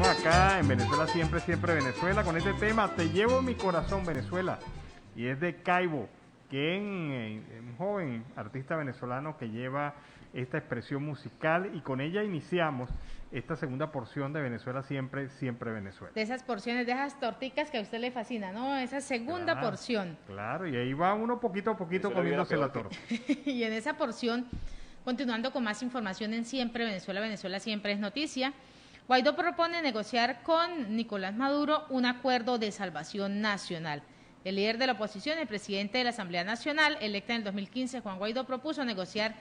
acá en Venezuela Siempre, Siempre Venezuela, con este tema, Te llevo mi corazón Venezuela, y es de Caibo, que es un joven artista venezolano que lleva esta expresión musical, y con ella iniciamos esta segunda porción de Venezuela Siempre, Siempre Venezuela. De esas porciones, de esas torticas que a usted le fascina, ¿no? Esa segunda porción. Claro, y ahí va uno poquito a poquito comiéndose la torta. Y en esa porción, continuando con más información en Siempre Venezuela, Venezuela Siempre es noticia. Guaidó propone negociar con Nicolás Maduro un acuerdo de salvación nacional. El líder de la oposición, el presidente de la Asamblea Nacional, electa en el 2015, Juan Guaidó, propuso negociar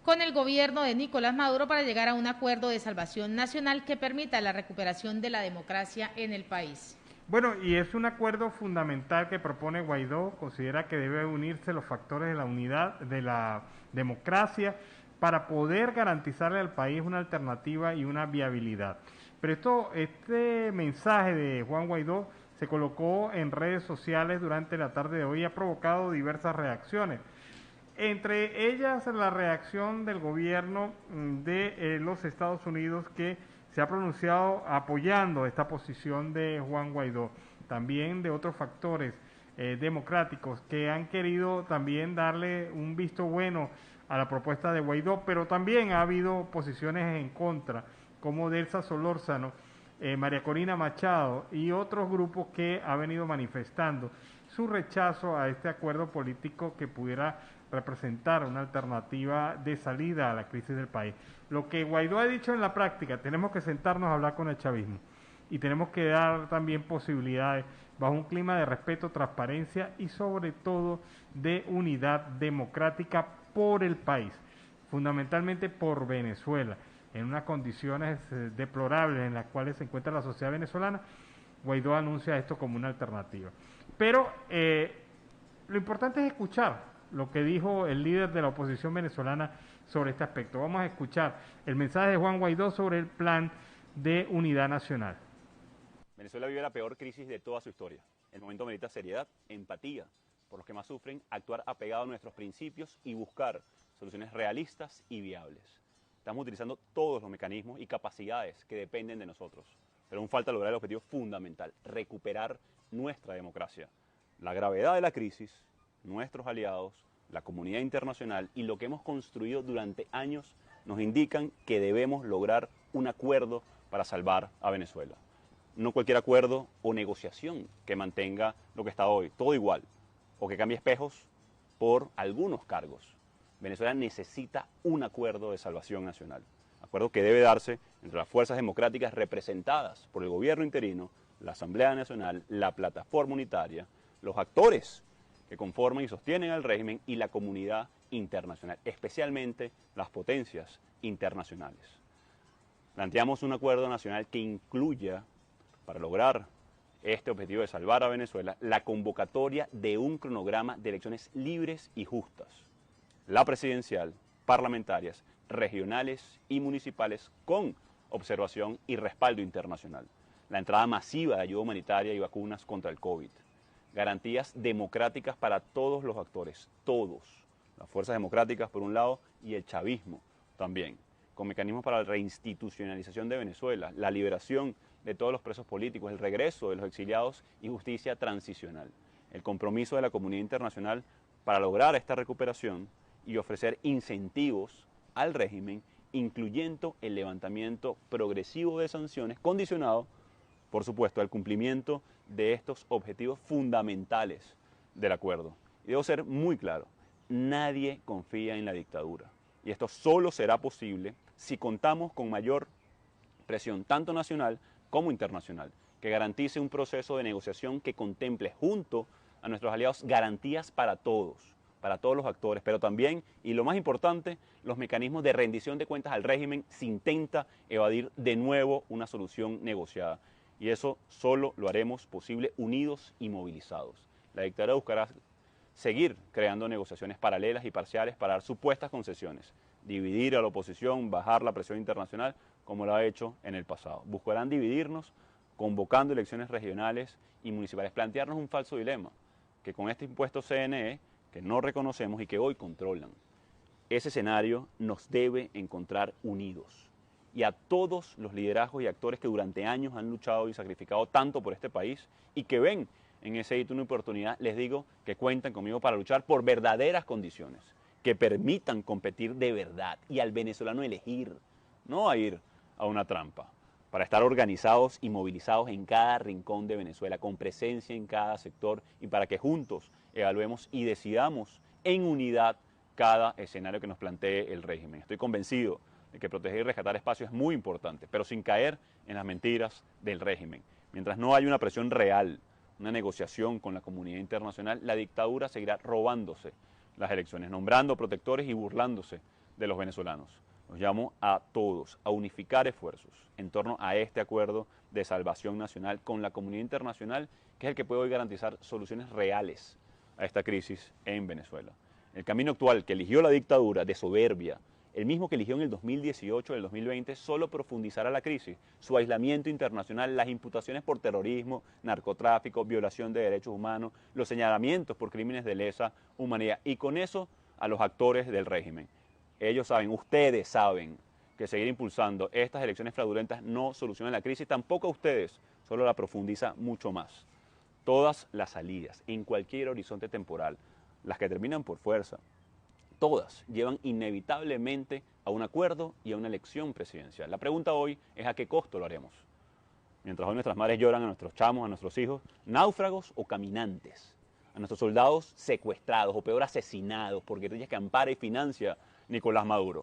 con el gobierno de Nicolás Maduro para llegar a un acuerdo de salvación nacional que permita la recuperación de la democracia en el país. Bueno, y es un acuerdo fundamental que propone Guaidó. Considera que deben unirse los factores de la unidad, de la democracia, para poder garantizarle al país una alternativa y una viabilidad. Pero este mensaje de Juan Guaidó se colocó en redes sociales durante la tarde de hoy y ha provocado diversas reacciones. Entre ellas la reacción del gobierno de los Estados Unidos, que se ha pronunciado apoyando esta posición de Juan Guaidó. También de otros factores democráticos que han querido también darle un visto bueno a la propuesta de Guaidó, pero también ha habido posiciones en contra, como Delsa Solórzano, María Corina Machado y otros grupos que han venido manifestando su rechazo a este acuerdo político que pudiera representar una alternativa de salida a la crisis del país. Lo que Guaidó ha dicho en la práctica: tenemos que sentarnos a hablar con el chavismo y tenemos que dar también posibilidades bajo un clima de respeto, transparencia y sobre todo de unidad democrática por el país, fundamentalmente por Venezuela, en unas condiciones deplorables en las cuales se encuentra la sociedad venezolana. Guaidó anuncia esto como una alternativa. Pero lo importante es escuchar lo que dijo el líder de la oposición venezolana sobre este aspecto. Vamos a escuchar el mensaje de Juan Guaidó sobre el plan de unidad nacional. Venezuela vive la peor crisis de toda su historia. El momento merita seriedad, empatía por los que más sufren, actuar apegado a nuestros principios y buscar soluciones realistas y viables. Estamos utilizando todos los mecanismos y capacidades que dependen de nosotros, pero aún falta lograr el objetivo fundamental: recuperar nuestra democracia. La gravedad de la crisis, nuestros aliados, la comunidad internacional y lo que hemos construido durante años nos indican que debemos lograr un acuerdo para salvar a Venezuela. No cualquier acuerdo o negociación que mantenga lo que está hoy, todo igual, o que cambie espejos por algunos cargos. Venezuela necesita un acuerdo de salvación nacional, acuerdo que debe darse entre las fuerzas democráticas representadas por el gobierno interino, la Asamblea Nacional, la plataforma unitaria, los actores que conforman y sostienen al régimen y la comunidad internacional, especialmente las potencias internacionales. Planteamos un acuerdo nacional que incluya, para lograr este objetivo de salvar a Venezuela, la convocatoria de un cronograma de elecciones libres y justas, la presidencial, parlamentarias, regionales y municipales, con observación y respaldo internacional, la entrada masiva de ayuda humanitaria y vacunas contra el COVID, garantías democráticas para todos los actores, todos, las fuerzas democráticas por un lado y el chavismo también, con mecanismos para la reinstitucionalización de Venezuela, la liberación de todos los presos políticos, el regreso de los exiliados y justicia transicional, el compromiso de la comunidad internacional para lograr esta recuperación y ofrecer incentivos al régimen, incluyendo el levantamiento progresivo de sanciones, condicionado, por supuesto, al cumplimiento de estos objetivos fundamentales del acuerdo. Y debo ser muy claro: nadie confía en la dictadura, y esto solo será posible si contamos con mayor presión, tanto nacional como internacional, que garantice un proceso de negociación que contemple, junto a nuestros aliados, garantías para todos los actores, pero también, y lo más importante, los mecanismos de rendición de cuentas al régimen si intenta evadir de nuevo una solución negociada. Y eso solo lo haremos posible unidos y movilizados. La dictadura buscará seguir creando negociaciones paralelas y parciales para dar supuestas concesiones, dividir a la oposición, bajar la presión internacional, como lo ha hecho en el pasado. Buscarán dividirnos convocando elecciones regionales y municipales, plantearnos un falso dilema, que con este impuesto CNE, que no reconocemos y que hoy controlan, ese escenario nos debe encontrar unidos. y a todos los liderazgos y actores que durante años han luchado y sacrificado tanto por este país y que ven en ese hito una oportunidad, les digo que cuentan conmigo para luchar por verdaderas condiciones que permitan competir de verdad y al venezolano elegir, no a ir a una trampa, para estar organizados y movilizados en cada rincón de Venezuela, con presencia en cada sector y para que juntos evaluemos y decidamos en unidad cada escenario que nos plantee el régimen. Estoy convencido de que proteger y rescatar espacios es muy importante, pero sin caer en las mentiras del régimen. Mientras no haya una presión real, una negociación con la comunidad internacional, la dictadura seguirá robándose las elecciones, nombrando protectores y burlándose de los venezolanos. Los llamo a todos a unificar esfuerzos en torno a este acuerdo de salvación nacional con la comunidad internacional, que es el que puede hoy garantizar soluciones reales a esta crisis en Venezuela. El camino actual que eligió la dictadura de soberbia, el mismo que eligió en el 2018 y el 2020, solo profundizará la crisis, su aislamiento internacional, las imputaciones por terrorismo, narcotráfico, violación de derechos humanos, los señalamientos por crímenes de lesa humanidad y con eso a los actores del régimen. Ellos saben, ustedes saben que seguir impulsando estas elecciones fraudulentas no soluciona la crisis, tampoco a ustedes, solo la profundiza mucho más. Todas las salidas, en cualquier horizonte temporal, las que terminan por fuerza, todas llevan inevitablemente a un acuerdo y a una elección presidencial. La pregunta hoy es a qué costo lo haremos. Mientras hoy nuestras madres lloran a nuestros chamos, a nuestros hijos, náufragos o caminantes, a nuestros soldados secuestrados o peor asesinados por guerrillas que ampara y financia Nicolás Maduro.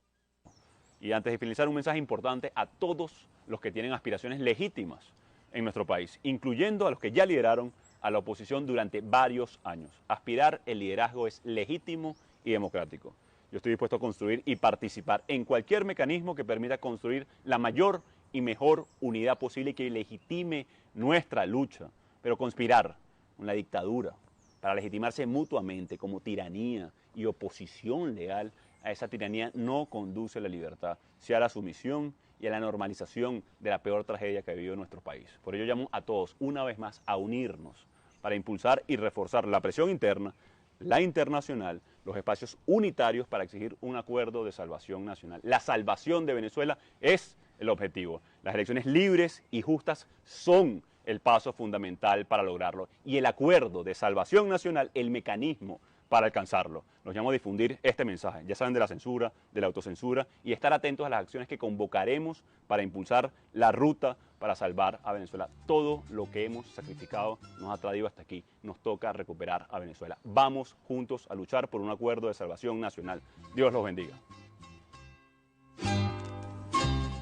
Y antes de finalizar, un mensaje importante a todos los que tienen aspiraciones legítimas en nuestro país, incluyendo a los que ya lideraron a la oposición durante varios años. Aspirar el liderazgo es legítimo y democrático. Yo estoy dispuesto a construir y participar en cualquier mecanismo que permita construir la mayor y mejor unidad posible y que legitime nuestra lucha. Pero conspirar con la dictadura para legitimarse mutuamente como tiranía y oposición leal a esa tiranía no conduce a la libertad, sino a la sumisión y a la normalización de la peor tragedia que ha vivido nuestro país. Por ello llamo a todos, una vez más, a unirnos para impulsar y reforzar la presión interna, la internacional, los espacios unitarios para exigir un acuerdo de salvación nacional. La salvación de Venezuela es el objetivo. Las elecciones libres y justas son el paso fundamental para lograrlo. Y el acuerdo de salvación nacional, el mecanismo para alcanzarlo. Los llamo a difundir este mensaje. Ya saben de la censura, de la autocensura y estar atentos a las acciones que convocaremos para impulsar la ruta para salvar a Venezuela. Todo lo que hemos sacrificado nos ha traído hasta aquí. Nos toca recuperar a Venezuela. Vamos juntos a luchar por un acuerdo de salvación nacional. Dios los bendiga.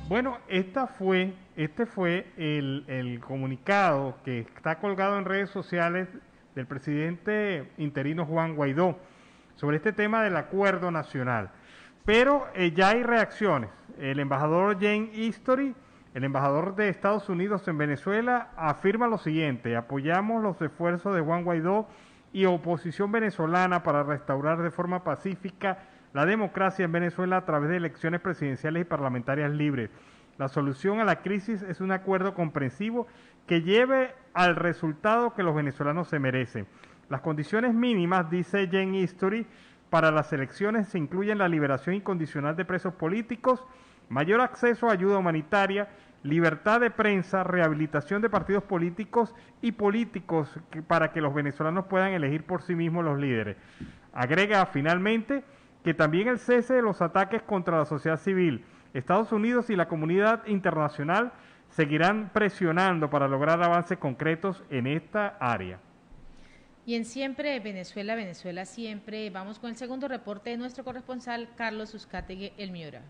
Bueno, este fue el comunicado que está colgado en redes sociales del presidente interino Juan Guaidó sobre este tema del acuerdo nacional. Pero ya hay reacciones. El embajador Jane Eastory, el embajador de Estados Unidos en Venezuela, afirma lo siguiente: apoyamos los esfuerzos de Juan Guaidó y oposición venezolana para restaurar de forma pacífica la democracia en Venezuela a través de elecciones presidenciales y parlamentarias libres. La solución a la crisis es un acuerdo comprensivo que lleve al resultado que los venezolanos se merecen. Las condiciones mínimas, dice Jane Eastory, para las elecciones se incluyen la liberación incondicional de presos políticos, mayor acceso a ayuda humanitaria, libertad de prensa, rehabilitación de partidos políticos y políticos para que los venezolanos puedan elegir por sí mismos los líderes. Agrega finalmente que también el cese de los ataques contra la sociedad civil. Estados Unidos y la comunidad internacional seguirán presionando para lograr avances concretos en esta área. Y en Siempre Venezuela, Venezuela Siempre, vamos con el segundo reporte de nuestro corresponsal Carlos Uzcategui, El Miura.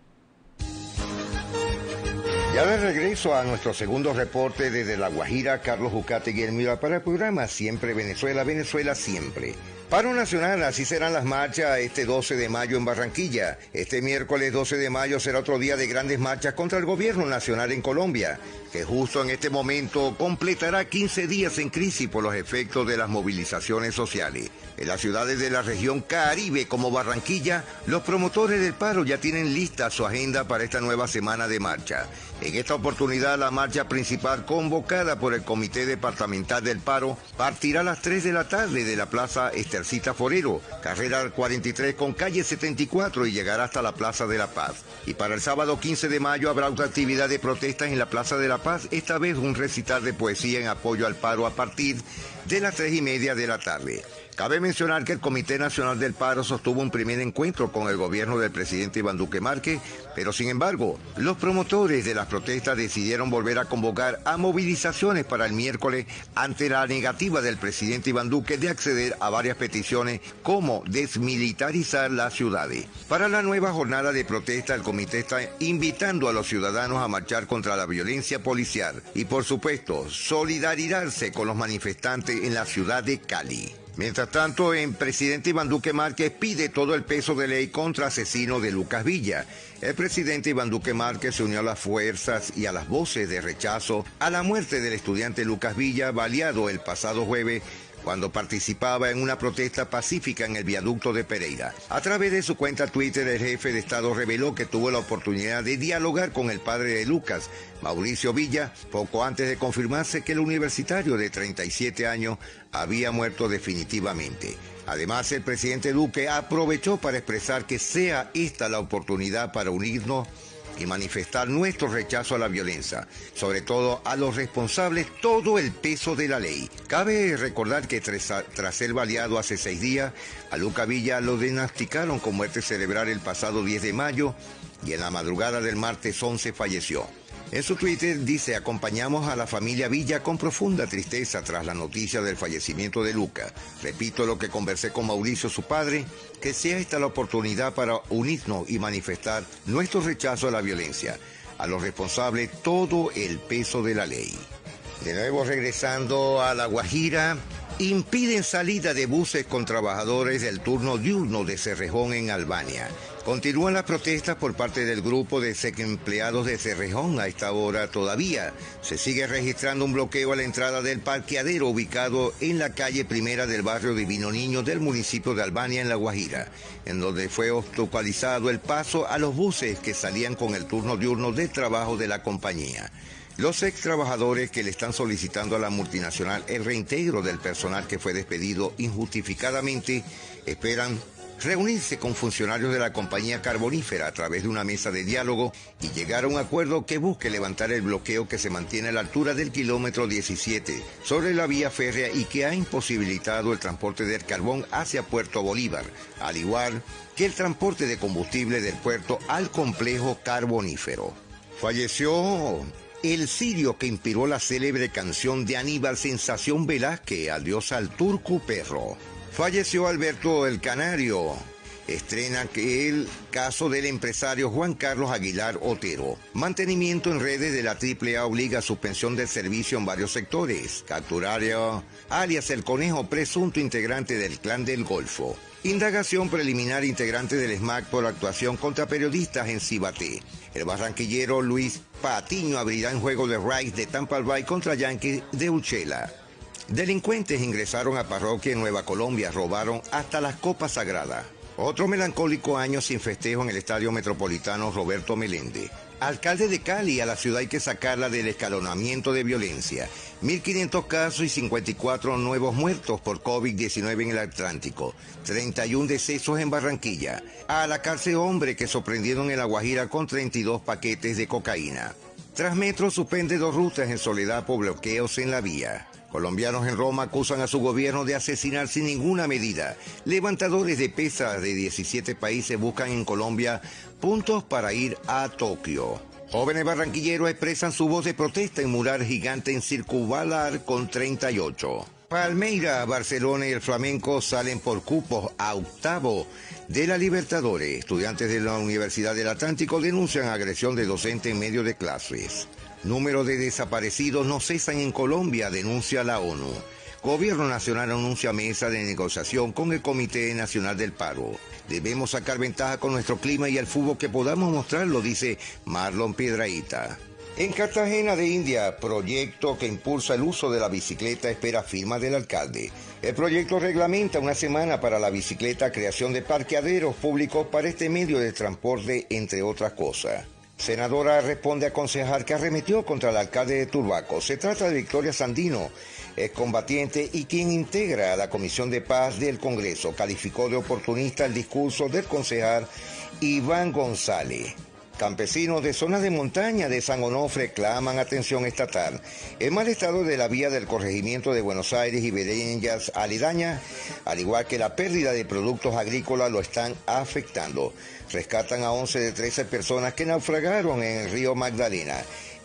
Ya de regreso a nuestro segundo reporte desde La Guajira, Carlos Uzcategui, El Miura, para el programa Siempre Venezuela, Venezuela Siempre. Paro nacional, así serán las marchas este 12 de mayo en Barranquilla. Este miércoles 12 de mayo será otro día de grandes marchas contra el gobierno nacional en Colombia, que justo en este momento completará 15 días en crisis por los efectos de las movilizaciones sociales. En las ciudades de la región Caribe como Barranquilla, los promotores del paro ya tienen lista su agenda para esta nueva semana de marcha. En esta oportunidad, la marcha principal convocada por el Comité Departamental del Paro partirá a las 3 de la tarde de la Plaza Ester Universita Forero, carrera 43 con calle 74 y llegará hasta la Plaza de la Paz. Y para el sábado 15 de mayo habrá otra actividad de protestas en la Plaza de la Paz, esta vez un recital de poesía en apoyo al paro a partir de las 3:30 de la tarde. Cabe mencionar que el Comité Nacional del Paro sostuvo un primer encuentro con el gobierno del presidente Iván Duque Márquez, pero sin embargo, los promotores de las protestas decidieron volver a convocar a movilizaciones para el miércoles ante la negativa del presidente Iván Duque de acceder a varias peticiones como desmilitarizar las ciudades. Para la nueva jornada de protesta, el comité está invitando a los ciudadanos a marchar contra la violencia policial y, por supuesto, solidarizarse con los manifestantes en la ciudad de Cali. Mientras tanto, el presidente Iván Duque Márquez pide todo el peso de ley contra asesino de Lucas Villa. El presidente Iván Duque Márquez se unió a las fuerzas y a las voces de rechazo a la muerte del estudiante Lucas Villa, baleado el pasado jueves cuando participaba en una protesta pacífica en el viaducto de Pereira. A través de su cuenta Twitter, el jefe de Estado reveló que tuvo la oportunidad de dialogar con el padre de Lucas, Mauricio Villa, poco antes de confirmarse que el universitario de 37 años había muerto definitivamente. Además, el presidente Duque aprovechó para expresar que sea esta la oportunidad para unirnos y manifestar nuestro rechazo a la violencia, sobre todo a los responsables, todo el peso de la ley. Cabe recordar que tras ser baleado hace 6 días, a Lucas Villa lo diagnosticaron con muerte cerebral el pasado 10 de mayo y en la madrugada del martes 11 falleció. En su Twitter dice: acompañamos a la familia Villa con profunda tristeza tras la noticia del fallecimiento de Lucas. Repito lo que conversé con Mauricio, su padre, que sea esta la oportunidad para unirnos y manifestar nuestro rechazo a la violencia. A los responsables todo el peso de la ley. De nuevo regresando a La Guajira, impiden salida de buses con trabajadores del turno diurno de Cerrejón en Albania. Continúan las protestas por parte del grupo de empleados de Cerrejón. A esta hora todavía se sigue registrando un bloqueo a la entrada del parqueadero ubicado en la calle Primera del barrio Divino Niño del municipio de Albania en La Guajira, en donde fue obstaculizado el paso a los buses que salían con el turno diurno de trabajo de la compañía. Los ex trabajadores que le están solicitando a la multinacional el reintegro del personal que fue despedido injustificadamente esperan reunirse con funcionarios de la compañía carbonífera a través de una mesa de diálogo y llegar a un acuerdo que busque levantar el bloqueo que se mantiene a la altura del kilómetro 17 sobre la vía férrea y que ha imposibilitado el transporte del carbón hacia Puerto Bolívar, al igual que el transporte de combustible del puerto al complejo carbonífero. Falleció el sirio que inspiró la célebre canción de Aníbal Sensación Velázquez, Adiós al Turco Perro. Falleció Alberto el Canario. Estrena que el caso del empresario Juan Carlos Aguilar Otero. Mantenimiento en redes de la AAA obliga a suspensión del servicio en varios sectores. Capturario alias El Conejo, presunto integrante del Clan del Golfo. Indagación preliminar integrante del SMAC por actuación contra periodistas en Cibaté. El barranquillero Luis Patiño abrirá en juego de Rays de Tampa Bay contra Yankees de Uchela. Delincuentes ingresaron a parroquia en Nueva Colombia, robaron hasta las copas sagradas. Otro melancólico año sin festejo en el Estadio Metropolitano Roberto Meléndez. Alcalde de Cali: a la ciudad hay que sacarla del escalonamiento de violencia. 1.500 casos y 54 nuevos muertos por COVID-19 en el Atlántico. 31 decesos en Barranquilla. A la cárcel hombre que sorprendieron en La Guajira con 32 paquetes de cocaína. Transmetro suspende 2 rutas en Soledad por bloqueos en la vía. Colombianos en Roma acusan a su gobierno de asesinar sin ninguna medida. Levantadores de pesas de 17 países buscan en Colombia puntos para ir a Tokio. Jóvenes barranquilleros expresan su voz de protesta en mural gigante en Circunvalar con 38. Palmeiras, Barcelona y el Flamenco salen por cupos a octavo de la Libertadores. Estudiantes de la Universidad del Atlántico denuncian agresión de docente en medio de clases. Número de desaparecidos no cesan en Colombia, denuncia la ONU. Gobierno Nacional anuncia mesa de negociación con el Comité Nacional del Paro. Debemos sacar ventaja con nuestro clima y el fútbol que podamos mostrarlo, dice Marlon Piedrahita. En Cartagena de India, proyecto que impulsa el uso de la bicicleta espera firma del alcalde. El proyecto reglamenta una semana para la bicicleta, creación de parqueaderos públicos para este medio de transporte, entre otras cosas. Senadora responde a concejal que arremetió contra el alcalde de Turbaco. Se trata de Victoria Sandino, excombatiente y quien integra a la Comisión de Paz del Congreso. Calificó de oportunista el discurso del concejal Iván González. Campesinos de zonas de montaña de San Onofre claman atención estatal. El mal estado de la vía del corregimiento de Buenos Aires y veredas aledañas, al igual que la pérdida de productos agrícolas, lo están afectando. Rescatan a 11 de 13 personas que naufragaron en el río Magdalena.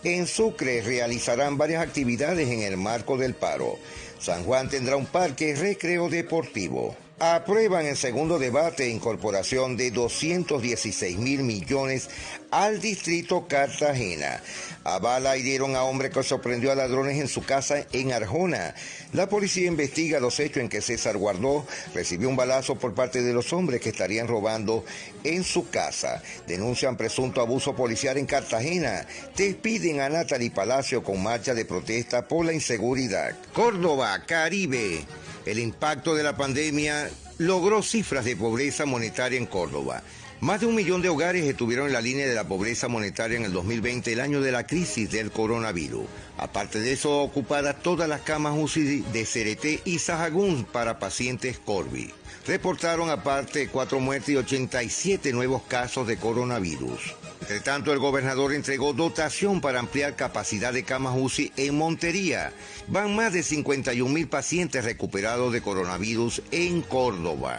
En Sucre realizarán varias actividades en el marco del paro. San Juan tendrá un parque recreo deportivo. Aprueban en segundo debate incorporación de 216.000 millones al distrito Cartagena. A bala hirieron a hombre que sorprendió a ladrones en su casa en Arjona. La policía investiga los hechos en que César Guardó recibió un balazo por parte de los hombres que estarían robando en su casa. Denuncian presunto abuso policial en Cartagena. Despiden a Natalie Palacio con marcha de protesta por la inseguridad. Córdoba, Caribe. El impacto de la pandemia logró cifras de pobreza monetaria en Córdoba. Más de 1 millón de hogares estuvieron en la línea de la pobreza monetaria en el 2020, el año de la crisis del coronavirus. Aparte de eso, ocupadas todas las camas UCI de Cereté y Sahagún para pacientes COVID. Reportaron aparte 4 muertes y 87 nuevos casos de coronavirus. Entre tanto, el gobernador entregó dotación para ampliar capacidad de camas UCI en Montería. Van más de 51.000 pacientes recuperados de coronavirus en Córdoba.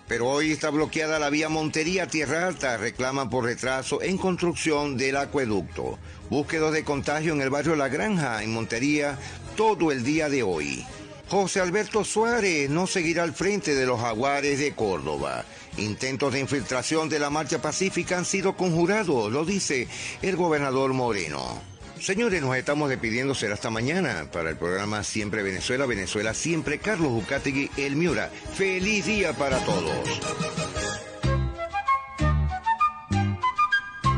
Pero hoy está bloqueada la vía Montería-Tierra Alta. Reclaman por retraso en construcción del acueducto. Búsquedas de contagio en el barrio La Granja, en Montería, todo el día de hoy. José Alberto Suárez no seguirá al frente de los Jaguares de Córdoba. Intentos de infiltración de la marcha pacífica han sido conjurados, lo dice el gobernador Moreno. Señores, nos estamos despidiendo, será hasta mañana para el programa Siempre Venezuela, Venezuela Siempre. Carlos Uzcategui, El Miura. ¡Feliz día para todos!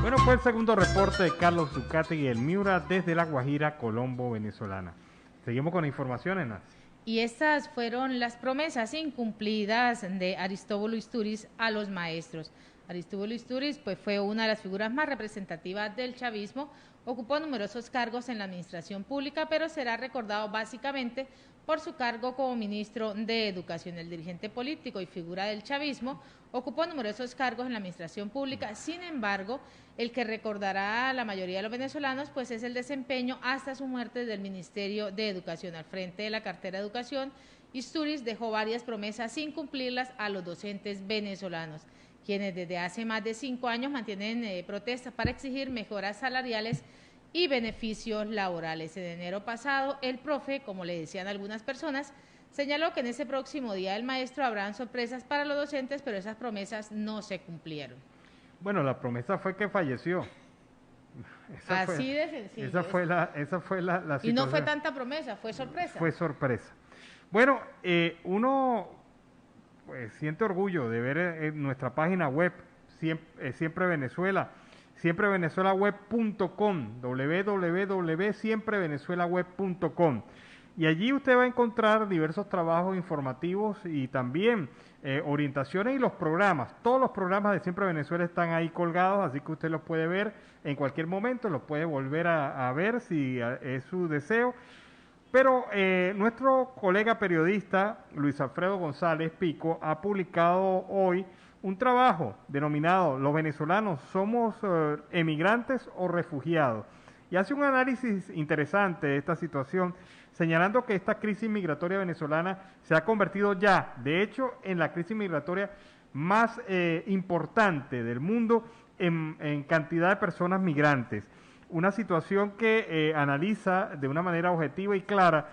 Bueno, fue el segundo reporte de Carlos Uzcategui, El Miura, desde La Guajira, Colombo, venezolana. Seguimos con informaciones, Nancy. Y estas fueron las promesas incumplidas de Aristóbulo Istúriz a los maestros. Aristóbulo Istúriz pues, fue una de las figuras más representativas del chavismo, ocupó numerosos cargos en la administración pública, pero será recordado básicamente por su cargo como ministro de Educación. El dirigente político y figura del chavismo ocupó numerosos cargos en la administración pública. Sin embargo, el que recordará a la mayoría de los venezolanos pues es el desempeño hasta su muerte del Ministerio de Educación. Al frente de la cartera de Educación, Istúriz dejó varias promesas sin cumplirlas a los docentes venezolanos, quienes desde hace más de 5 años mantienen protestas para exigir mejoras salariales y beneficios laborales. En enero pasado, el profe, como le decían algunas personas, señaló que en ese próximo Día del Maestro habrán sorpresas para los docentes, pero esas promesas no se cumplieron. Bueno, la promesa fue que falleció. Así de sencillo. Esa fue la situación. Y no fue tanta promesa, fue sorpresa. Fue sorpresa. Bueno, uno pues, siente orgullo de ver en nuestra página web, Siempre Venezuela, siemprevenezuelaweb.com, www.siemprevenezuelaweb.com. Y allí usted va a encontrar diversos trabajos informativos y también orientaciones y los programas. Todos los programas de Siempre Venezuela están ahí colgados, así que usted los puede ver en cualquier momento, los puede volver a ver si es su deseo. Pero nuestro colega periodista Luis Alfredo González Pico ha publicado hoy un trabajo denominado ¿Los venezolanos somos emigrantes o refugiados? Y hace un análisis interesante de esta situación, señalando que esta crisis migratoria venezolana se ha convertido ya, de hecho, en la crisis migratoria más importante del mundo en cantidad de personas migrantes. Una situación que analiza de una manera objetiva y clara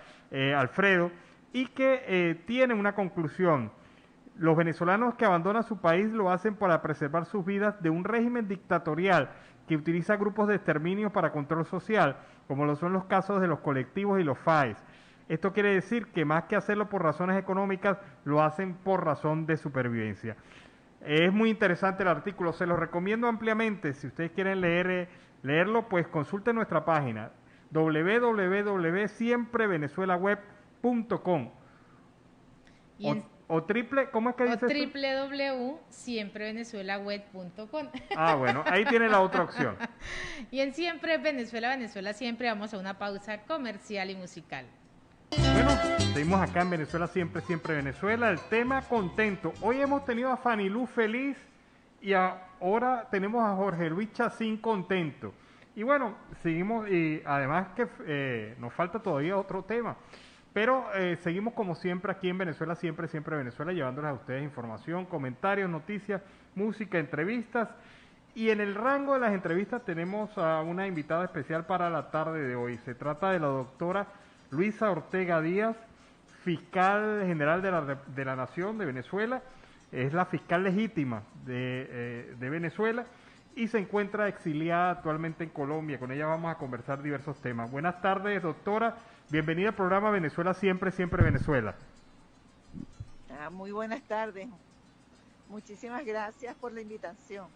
Alfredo, y que tiene una conclusión. Los venezolanos que abandonan su país lo hacen para preservar sus vidas de un régimen dictatorial que utiliza grupos de exterminio para control social, como lo son los casos de los colectivos y los FAES. Esto quiere decir que más que hacerlo por razones económicas, lo hacen por razón de supervivencia. Es muy interesante el artículo, se lo recomiendo ampliamente. Si ustedes quieren leerlo, pues consulten nuestra página www.siemprevenezuelaweb.com. O triple, ¿cómo es que dice? www.siemprevenezuelaweb.com. Ah, bueno, ahí tiene la otra opción. Y en Siempre Venezuela, Venezuela Siempre, vamos a una pausa comercial y musical. Bueno, seguimos acá en Venezuela Siempre, Siempre Venezuela. El tema contento. Hoy hemos tenido a Fanny Lu feliz y ahora tenemos a Jorge Luis Chacín contento. Y bueno, seguimos y además que nos falta todavía otro tema. Pero seguimos como siempre aquí en Venezuela Siempre, Siempre Venezuela, llevándoles a ustedes información, comentarios, noticias, música, entrevistas. Y en el rango de las entrevistas tenemos a una invitada especial para la tarde de hoy. Se trata de la doctora Luisa Ortega Díaz, fiscal general de la Nación de Venezuela. Es la fiscal legítima de Venezuela y se encuentra exiliada actualmente en Colombia. Con ella vamos a conversar diversos temas. Buenas tardes, doctora. Bienvenida al programa Venezuela Siempre, Siempre Venezuela. Muy buenas tardes. Muchísimas gracias por la invitación.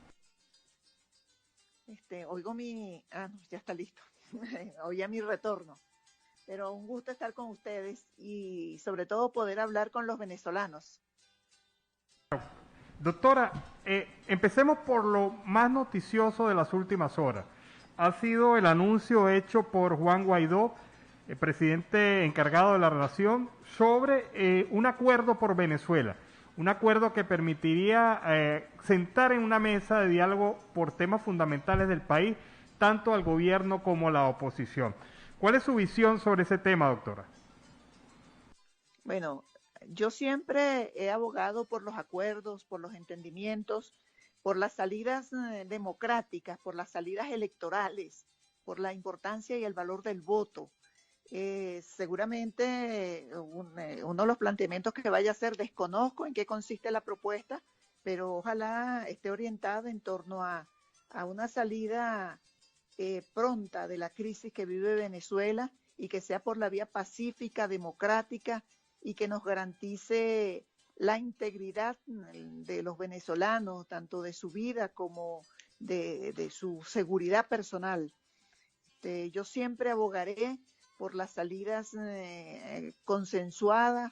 Oigo mi... no, ya está listo. Oía mi retorno. Pero un gusto estar con ustedes y sobre todo poder hablar con los venezolanos. Doctora, empecemos por lo más noticioso de las últimas horas. Ha sido el anuncio hecho por Juan Guaidó, el presidente encargado de la relación, sobre un acuerdo por Venezuela. Un acuerdo que permitiría sentar en una mesa de diálogo por temas fundamentales del país, tanto al gobierno como a la oposición. ¿Cuál es su visión sobre ese tema, doctora? Bueno, yo siempre he abogado por los acuerdos, por los entendimientos, por las salidas democráticas, por las salidas electorales, por la importancia y el valor del voto. Seguramente uno de los planteamientos que vaya a hacer, desconozco en qué consiste la propuesta, pero ojalá esté orientada en torno a una salida pronta de la crisis que vive Venezuela y que sea por la vía pacífica, democrática y que nos garantice la integridad de los venezolanos, tanto de su vida como de su seguridad personal. Yo siempre abogaré por las salidas consensuadas,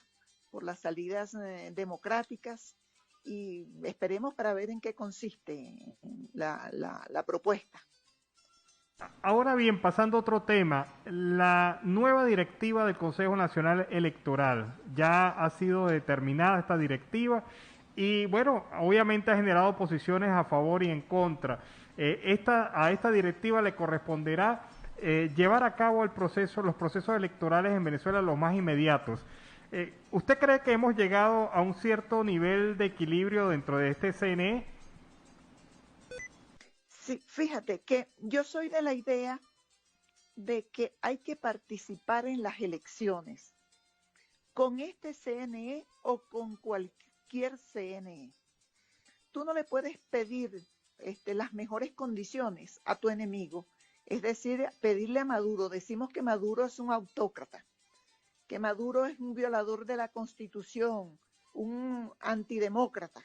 por las salidas democráticas y esperemos para ver en qué consiste la propuesta. Ahora bien, pasando a otro tema, la nueva directiva del Consejo Nacional Electoral, ya ha sido determinada esta directiva y bueno, obviamente ha generado posiciones a favor y en contra. A esta directiva le corresponderá llevar a cabo los procesos electorales en Venezuela los más inmediatos. ¿Usted cree que hemos llegado a un cierto nivel de equilibrio dentro de este CNE? Sí, fíjate que yo soy de la idea de que hay que participar en las elecciones con este CNE o con cualquier CNE. Tú no le puedes pedir las mejores condiciones a tu enemigo, es decir, pedirle a Maduro. Decimos que Maduro es un autócrata, que Maduro es un violador de la Constitución, un antidemócrata.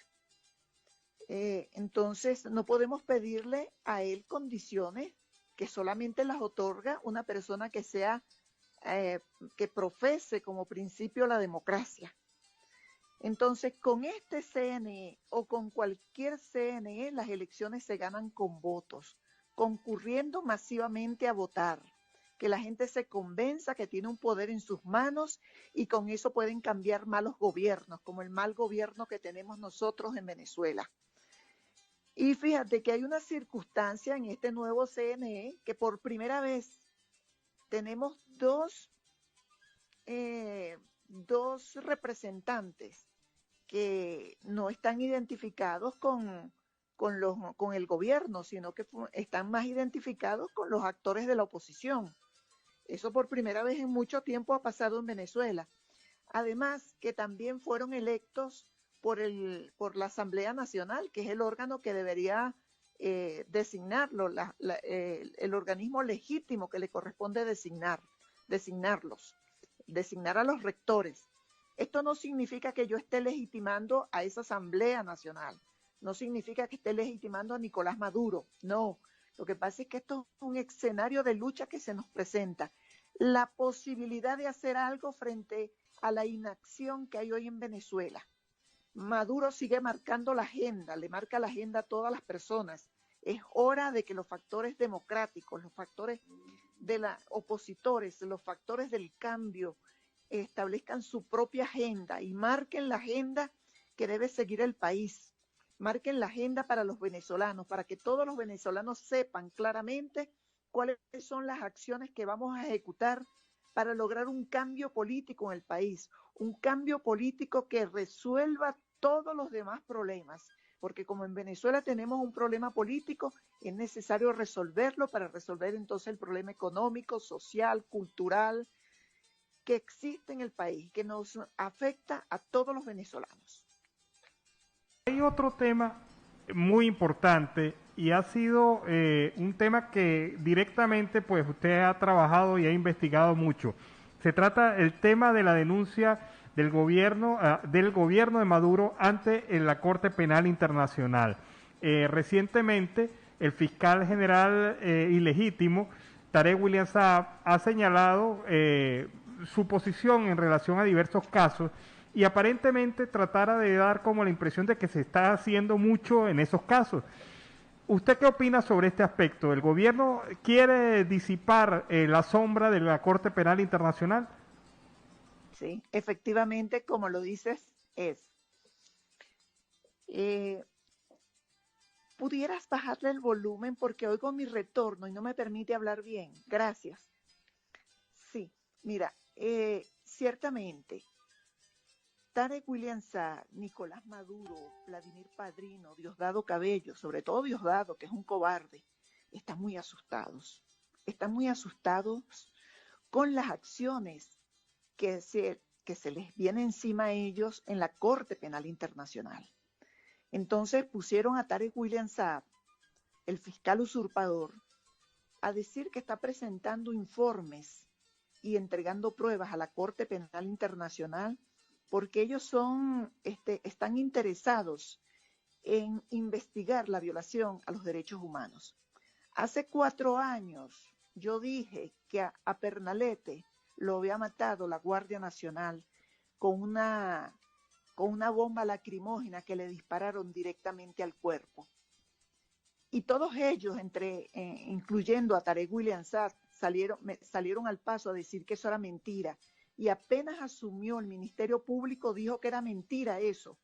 Entonces no podemos pedirle a él condiciones que solamente las otorga una persona que que profese como principio la democracia. Entonces con este CNE o con cualquier CNE las elecciones se ganan con votos, concurriendo masivamente a votar, que la gente se convenza que tiene un poder en sus manos y con eso pueden cambiar malos gobiernos, como el mal gobierno que tenemos nosotros en Venezuela. Y fíjate que hay una circunstancia en este nuevo CNE que por primera vez tenemos dos representantes que no están identificados con el gobierno, sino que están más identificados con los actores de la oposición. Eso por primera vez en mucho tiempo ha pasado en Venezuela. Además, que también fueron electos por la Asamblea Nacional, que es el órgano que debería designarlo, el organismo legítimo que le corresponde designar a los rectores. Esto no significa que yo esté legitimando a esa Asamblea Nacional, no significa que esté legitimando a Nicolás Maduro, no. Lo que pasa es que esto es un escenario de lucha que se nos presenta. La posibilidad de hacer algo frente a la inacción que hay hoy en Venezuela. Maduro sigue marcando la agenda, le marca la agenda a todas las personas. Es hora de que los factores democráticos, los factores de los opositores, los factores del cambio, establezcan su propia agenda y marquen la agenda que debe seguir el país. Marquen la agenda para los venezolanos, para que todos los venezolanos sepan claramente cuáles son las acciones que vamos a ejecutar para lograr un cambio político en el país, un cambio político que resuelva todos los demás problemas, porque como en Venezuela tenemos un problema político, es necesario resolverlo para resolver entonces el problema económico, social, cultural que existe en el país, que nos afecta a todos los venezolanos. Hay otro tema muy importante y ha sido un tema que directamente pues usted ha trabajado y ha investigado mucho. Se trata el tema de la denuncia del gobierno de Maduro ante la Corte Penal Internacional. Recientemente el fiscal general ilegítimo Tarek William Saab ha señalado su posición en relación a diversos casos y aparentemente tratara de dar como la impresión de que se está haciendo mucho en esos casos. ¿Usted qué opina sobre este aspecto? ¿El gobierno quiere disipar la sombra de la Corte Penal Internacional? Sí, efectivamente, como lo dices, es. ¿Pudieras bajarle el volumen porque oigo mi retorno y no me permite hablar bien? Gracias. Sí, mira, ciertamente, Tarek William Saab, Nicolás Maduro, Vladimir Padrino, Diosdado Cabello, sobre todo Diosdado, que es un cobarde, están muy asustados. Están muy asustados con las acciones que se les viene encima a ellos en la Corte Penal Internacional. Entonces pusieron a Tarek William Saab, el fiscal usurpador, a decir que está presentando informes y entregando pruebas a la Corte Penal Internacional porque ellos están interesados en investigar la violación a los derechos humanos. Hace 4 años yo dije que a Pernalete lo había matado la Guardia Nacional con una bomba lacrimógena que le dispararon directamente al cuerpo. Y todos ellos, incluyendo a Tarek William Saab, salieron al paso a decir que eso era mentira. Y apenas asumió el Ministerio Público, dijo que era mentira eso.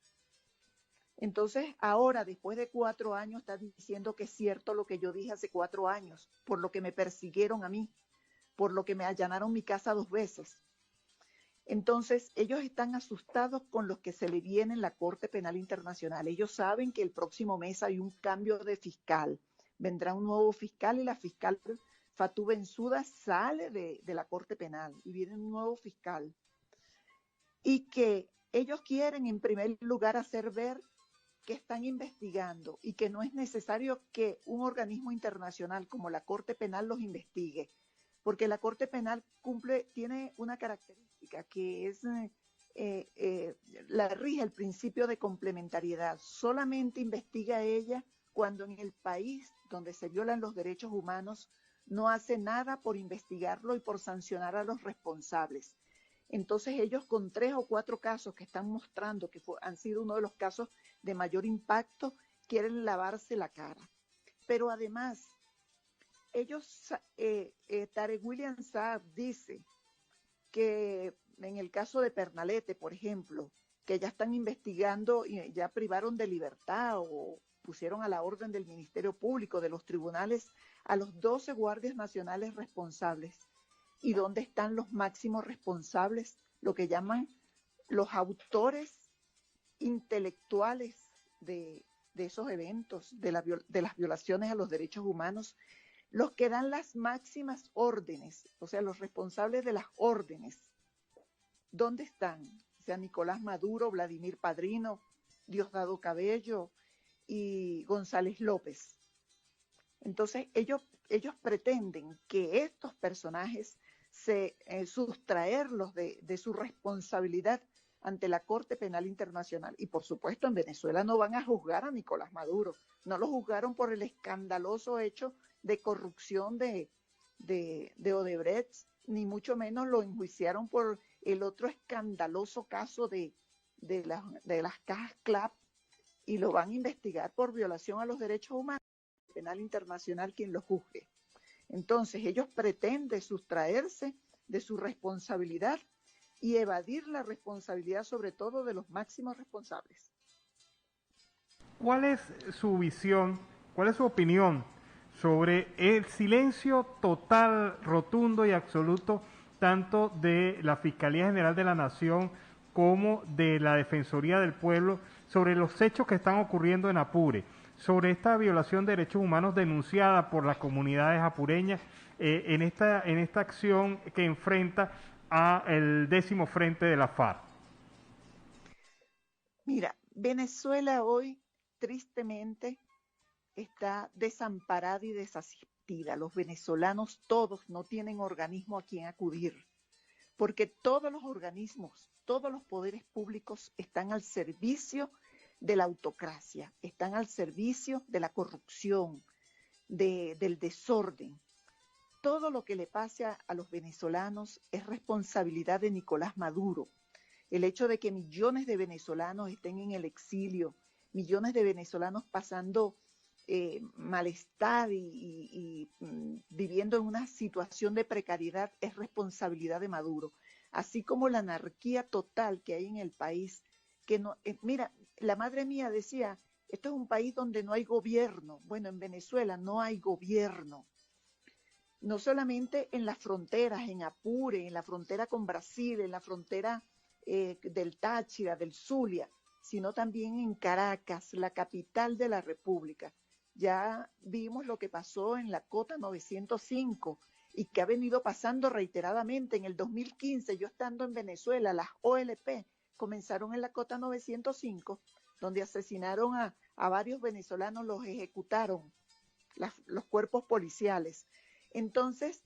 Entonces, ahora, después de 4 años, está diciendo que es cierto lo que yo dije hace 4 años, por lo que me persiguieron a mí, por lo que me allanaron mi casa 2 veces. Entonces, ellos están asustados con lo que se le viene en la Corte Penal Internacional. Ellos saben que el próximo mes hay un cambio de fiscal. Vendrá un nuevo fiscal y la fiscal Fatou Bensouda sale de la Corte Penal y viene un nuevo fiscal. Y que ellos quieren, en primer lugar, hacer ver que están investigando y que no es necesario que un organismo internacional como la Corte Penal los investigue, porque la Corte Penal tiene una característica que es, la rige el principio de complementariedad. Solamente investiga ella cuando en el país donde se violan los derechos humanos no hace nada por investigarlo y por sancionar a los responsables. Entonces ellos con 3 o 4 casos que están mostrando que han sido uno de los casos de mayor impacto, quieren lavarse la cara. Pero además, Tarek William Saab dice que en el caso de Pernalete, por ejemplo, que ya están investigando y ya privaron de libertad o pusieron a la orden del Ministerio Público, de los tribunales, a los 12 guardias nacionales responsables. ¿Y dónde están los máximos responsables? Lo que llaman los autores intelectuales de esos eventos, de las violaciones a los derechos humanos, los que dan las máximas órdenes, o sea, los responsables de las órdenes. ¿Dónde están? O sea, Nicolás Maduro, Vladimir Padrino, Diosdado Cabello y González López. Entonces, ellos pretenden que estos personajes sustraerlos de su responsabilidad ante la Corte Penal Internacional. Y por supuesto, en Venezuela no van a juzgar a Nicolás Maduro. No lo juzgaron por el escandaloso hecho de corrupción de Odebrecht, ni mucho menos lo enjuiciaron por el otro escandaloso caso de de las cajas CLAP y lo van a investigar por violación a los derechos humanos. El Penal Internacional quien lo juzgue. Entonces ellos pretenden sustraerse de su responsabilidad y evadir la responsabilidad sobre todo de los máximos responsables. ¿Cuál es su visión, cuál es su opinión sobre el silencio total, rotundo y absoluto tanto de la Fiscalía General de la Nación como de la Defensoría del Pueblo sobre los hechos que están ocurriendo en Apure, sobre esta violación de derechos humanos denunciada por las comunidades apureñas en esta acción que enfrenta a el 10º Frente de la FARC? Mira, Venezuela hoy tristemente está desamparada y desasistida. Los venezolanos todos no tienen organismo a quien acudir, porque todos los organismos, todos los poderes públicos están al servicio de la autocracia, están al servicio de la corrupción, del desorden. Todo lo que le pase a los venezolanos es responsabilidad de Nicolás Maduro. El hecho de que millones de venezolanos estén en el exilio, millones de venezolanos pasando malestar y viviendo en una situación de precariedad es responsabilidad de Maduro, así como la anarquía total que hay en el país. Que no, mira, la madre mía decía, esto es un país donde no hay gobierno. Bueno, en Venezuela no hay gobierno. No solamente en las fronteras, en Apure, en la frontera con Brasil, en la frontera del Táchira, del Zulia, sino también en Caracas, la capital de la República. Ya vimos lo que pasó en la Cota 905 y que ha venido pasando reiteradamente. En el 2015, yo estando en Venezuela, las OLP comenzaron en la Cota 905, donde asesinaron a varios venezolanos, los ejecutaron los cuerpos policiales. Entonces,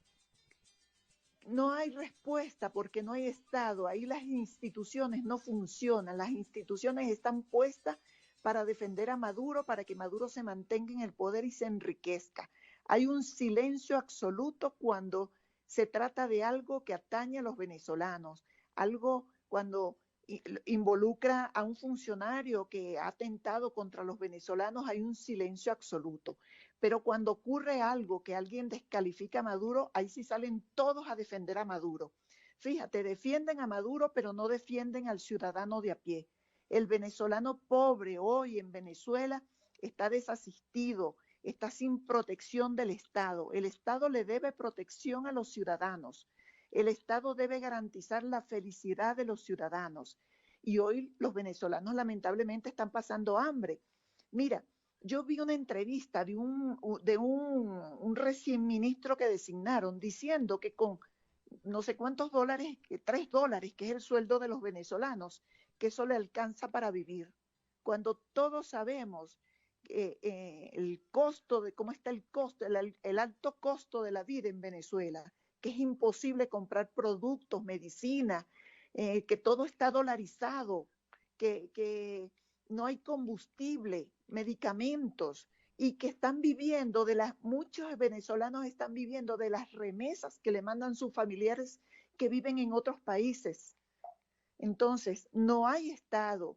no hay respuesta porque no hay Estado. Ahí las instituciones no funcionan. Las instituciones están puestas para defender a Maduro, para que Maduro se mantenga en el poder y se enriquezca. Hay un silencio absoluto cuando se trata de algo que atañe a los venezolanos, algo cuando involucra a un funcionario que ha atentado contra los venezolanos, hay un silencio absoluto. Pero cuando ocurre algo que alguien descalifica a Maduro, ahí sí salen todos a defender a Maduro. Fíjate, defienden a Maduro, pero no defienden al ciudadano de a pie. El venezolano pobre hoy en Venezuela está desasistido, está sin protección del Estado. El Estado le debe protección a los ciudadanos. El Estado debe garantizar la felicidad de los ciudadanos. Y hoy los venezolanos lamentablemente están pasando hambre. Mira, yo vi una entrevista de un recién ministro que designaron diciendo que con no sé cuántos dólares, $3, que es el sueldo de los venezolanos, que eso le alcanza para vivir. Cuando todos sabemos el costo de cómo está el costo, el alto costo de la vida en Venezuela, que es imposible comprar productos, medicina, que todo está dolarizado, que no hay combustible, medicamentos, y que están viviendo muchos venezolanos están viviendo de las remesas que le mandan sus familiares que viven en otros países. Entonces, no hay Estado,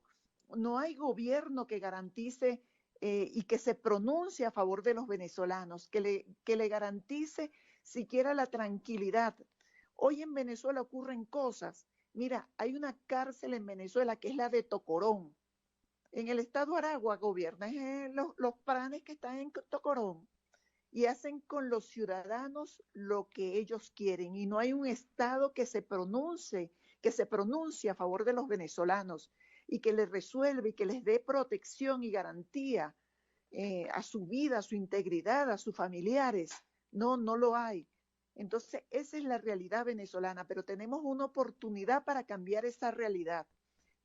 no hay gobierno que garantice y que se pronuncie a favor de los venezolanos, que le garantice siquiera la tranquilidad. Hoy en Venezuela ocurren cosas. Mira, hay una cárcel en Venezuela que es la de Tocorón. En el estado Aragua gobiernan los pranes que están en Tocorón y hacen con los ciudadanos lo que ellos quieren. Y no hay un Estado que se pronuncie a favor de los venezolanos y que les resuelva y que les dé protección y garantía a su vida, a su integridad, a sus familiares. No lo hay. Entonces, esa es la realidad venezolana, pero tenemos una oportunidad para cambiar esa realidad.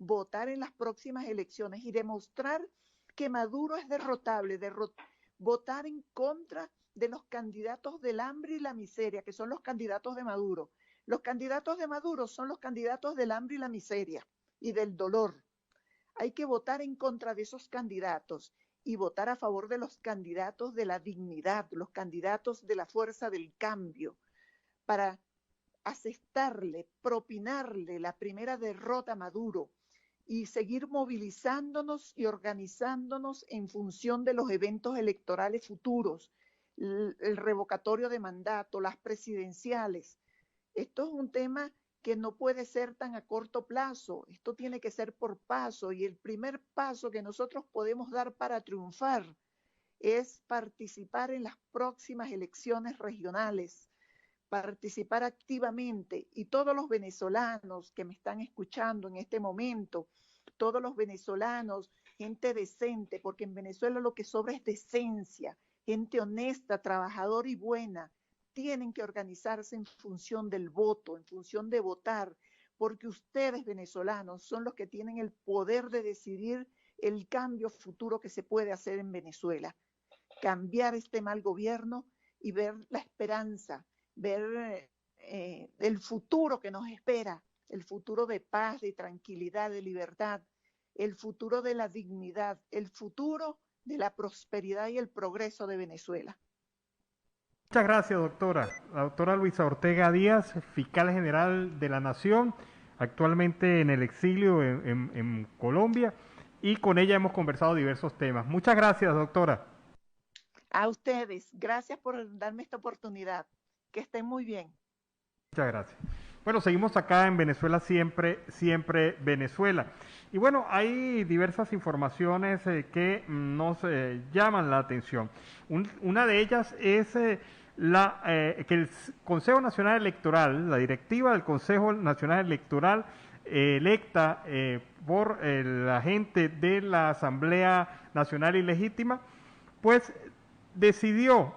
Votar en las próximas elecciones y demostrar que Maduro es derrotable, votar en contra de los candidatos del hambre y la miseria, que son los candidatos de Maduro. Los candidatos de Maduro son los candidatos del hambre y la miseria y del dolor. Hay que votar en contra de esos candidatos y votar a favor de los candidatos de la dignidad, los candidatos de la fuerza del cambio, para asestarle, propinarle la primera derrota a Maduro y seguir movilizándonos y organizándonos en función de los eventos electorales futuros, el revocatorio de mandato, las presidenciales. Esto es un tema que no puede ser tan a corto plazo, esto tiene que ser por paso, y el primer paso que nosotros podemos dar para triunfar es participar en las próximas elecciones regionales, participar activamente, y todos los venezolanos que me están escuchando en este momento, todos los venezolanos, gente decente, porque en Venezuela lo que sobra es decencia, gente honesta, trabajadora y buena, tienen que organizarse en función del voto, en función de votar, porque ustedes venezolanos son los que tienen el poder de decidir el cambio futuro que se puede hacer en Venezuela. Cambiar este mal gobierno y ver la esperanza, ver el futuro que nos espera, el futuro de paz, de tranquilidad, de libertad, el futuro de la dignidad, el futuro de la prosperidad y el progreso de Venezuela. Muchas gracias, doctora. La doctora Luisa Ortega Díaz, fiscal general de la Nación, actualmente en el exilio en Colombia, y con ella hemos conversado diversos temas. Muchas gracias, doctora. A ustedes, gracias por darme esta oportunidad. Que estén muy bien. Muchas gracias. Bueno, seguimos acá en Venezuela Siempre, Siempre Venezuela. Y bueno, hay diversas informaciones que nos llaman la atención. Una de ellas es que el Consejo Nacional Electoral, la directiva del Consejo Nacional Electoral, electa por la gente de la Asamblea Nacional Ilegítima, pues decidió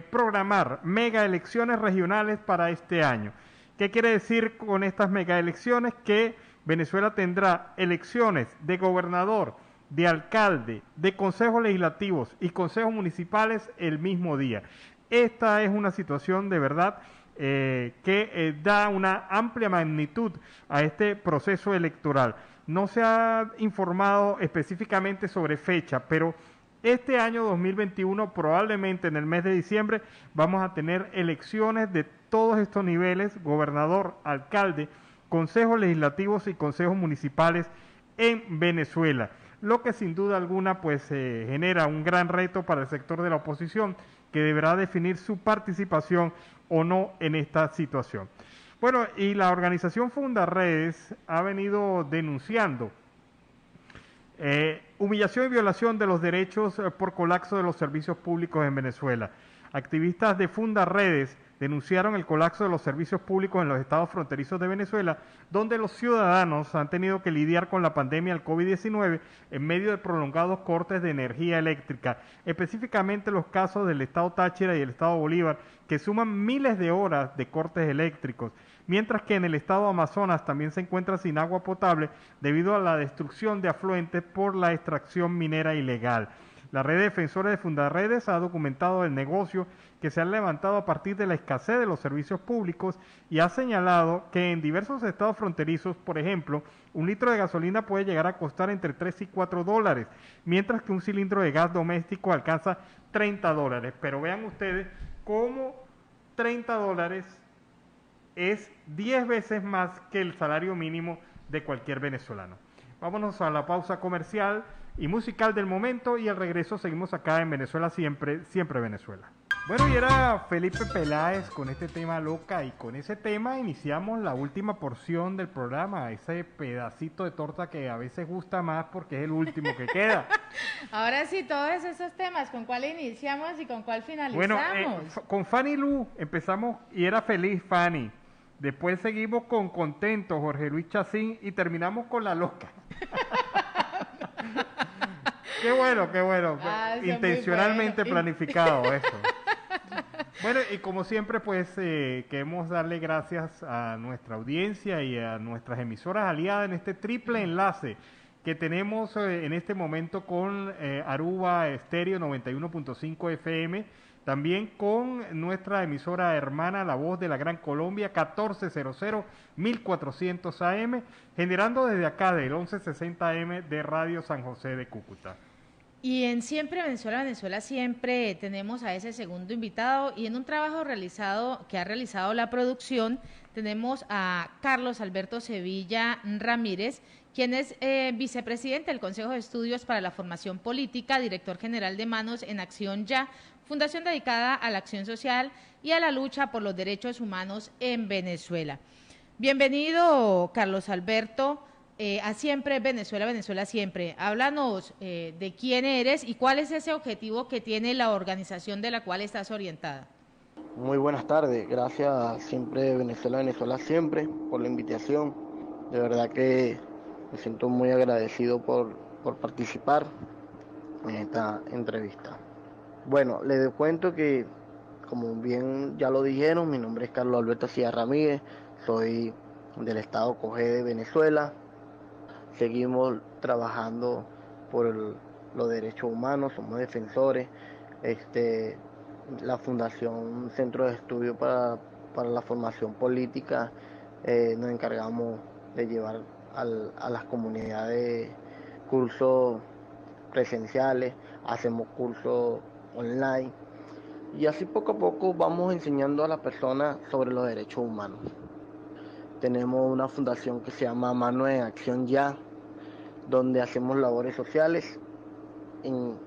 programar mega elecciones regionales para este año. ¿Qué quiere decir con estas mega elecciones? Que Venezuela tendrá elecciones de gobernador, de alcalde, de consejos legislativos y consejos municipales el mismo día. Esta es una situación de verdad que da una amplia magnitud a este proceso electoral. No se ha informado específicamente sobre fecha, pero este año 2021, probablemente en el mes de diciembre, vamos a tener elecciones de todos estos niveles: gobernador, alcalde, consejos legislativos y consejos municipales en Venezuela, lo que sin duda alguna pues genera un gran reto para el sector de la oposición, que deberá definir su participación o no en esta situación. Bueno, y la organización Fundaredes ha venido denunciando humillación y violación de los derechos por colapso de los servicios públicos en Venezuela. Activistas de Fundaredes denunciaron el colapso de los servicios públicos en los estados fronterizos de Venezuela, donde los ciudadanos han tenido que lidiar con la pandemia del COVID-19 en medio de prolongados cortes de energía eléctrica, específicamente los casos del estado Táchira y el estado Bolívar, que suman miles de horas de cortes eléctricos, mientras que en el estado Amazonas también se encuentra sin agua potable debido a la destrucción de afluentes por la extracción minera ilegal. La red de defensores de Fundaredes ha documentado el negocio que se ha levantado a partir de la escasez de los servicios públicos y ha señalado que en diversos estados fronterizos, por ejemplo, un litro de gasolina puede llegar a costar entre 3 y 4 dólares, mientras que un cilindro de gas doméstico alcanza 30 dólares. Pero vean ustedes cómo 30 dólares es 10 veces más que el salario mínimo de cualquier venezolano. Vámonos a la pausa comercial y musical del momento, y al regreso seguimos acá en Venezuela Siempre, Siempre Venezuela. Bueno, y era Felipe Peláez con este tema Loca, y con ese tema iniciamos la última porción del programa, ese pedacito de torta que a veces gusta más porque es el último que queda. Ahora sí, todos esos temas, ¿con cuál iniciamos y con cuál finalizamos? Bueno, con Fanny Lu empezamos y era feliz Fanny. Después seguimos con Contento, Jorge Luis Chacín, y terminamos con La Loca. Qué bueno, qué bueno. Intencionalmente planificado eso. Bueno, y como siempre, pues queremos darle gracias a nuestra audiencia y a nuestras emisoras aliadas en este triple enlace que tenemos en este momento con Aruba Estéreo 91.5 FM, también con nuestra emisora hermana La Voz de la Gran Colombia 1400 1400 AM, generando desde acá del 1160 AM de Radio San José de Cúcuta. Y en Siempre Venezuela, Venezuela Siempre tenemos a ese segundo invitado, y en un trabajo que ha realizado la producción tenemos a Carlos Alberto Sevilla Ramírez, quien es vicepresidente del Consejo de Estudios para la Formación Política, director general de Manos en Acción Ya, fundación dedicada a la acción social y a la lucha por los derechos humanos en Venezuela. Bienvenido, Carlos Alberto, a Siempre Venezuela, Venezuela Siempre. Háblanos de quién eres y cuál es ese objetivo que tiene la organización de la cual estás orientada. Muy buenas tardes, gracias a Siempre Venezuela, Venezuela Siempre por la invitación. De verdad que me siento muy agradecido por participar en esta entrevista. Bueno, les cuento que, como bien ya lo dijeron, mi nombre es Carlos Alberto Cía Ramírez, soy del estado Cogé de Venezuela. Seguimos trabajando por los derechos humanos, somos defensores. La Fundación Centro de Estudio para la Formación Política nos encargamos de llevar a las comunidades cursos presenciales, hacemos cursos online y así poco a poco vamos enseñando a las personas sobre los derechos humanos. Tenemos una fundación que se llama Manos en Acción Ya, donde hacemos labores sociales en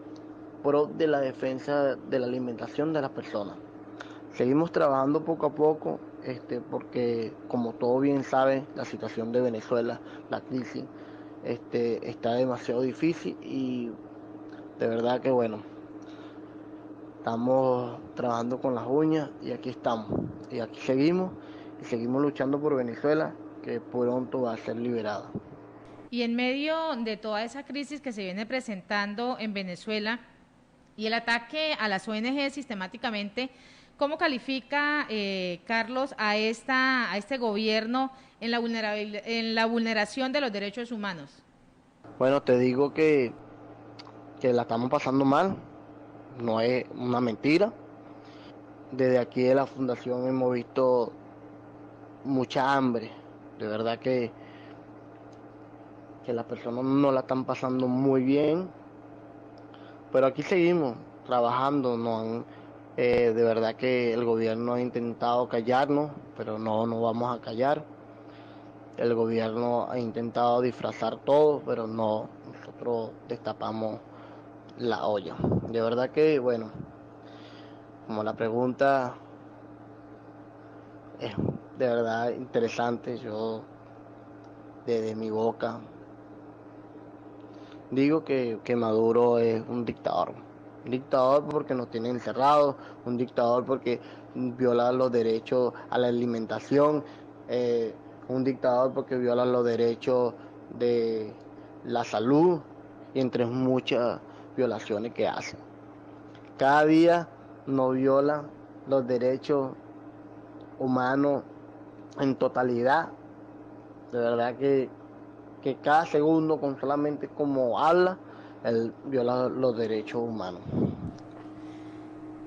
pro de la defensa de la alimentación de las personas. Seguimos trabajando poco a poco, porque como todos bien saben, la situación de Venezuela, la crisis, está demasiado difícil y de verdad que bueno, estamos trabajando con las uñas y aquí estamos. Y aquí seguimos y seguimos luchando por Venezuela, que pronto va a ser liberada. Y en medio de toda esa crisis que se viene presentando en Venezuela y el ataque a las ONG sistemáticamente, ¿cómo califica, Carlos, a este gobierno en la vulneración de los derechos humanos? Bueno, te digo que la estamos pasando mal, no es una mentira. Desde aquí de la fundación hemos visto mucha hambre, de verdad que las personas no la están pasando muy bien, pero aquí seguimos trabajando. De verdad que el gobierno ha intentado callarnos, pero no vamos a callar. El gobierno ha intentado disfrazar todo, pero no, nosotros destapamos la olla. De verdad que, bueno, como la pregunta es de verdad interesante, yo desde mi boca digo que Maduro es un dictador. Un dictador porque nos tiene encerrados, un dictador porque viola los derechos a la alimentación, un dictador porque viola los derechos de la salud y entre muchas violaciones que hace. Cada día nos viola los derechos humanos en totalidad. De verdad que cada segundo, con solamente como habla, él viola los derechos humanos.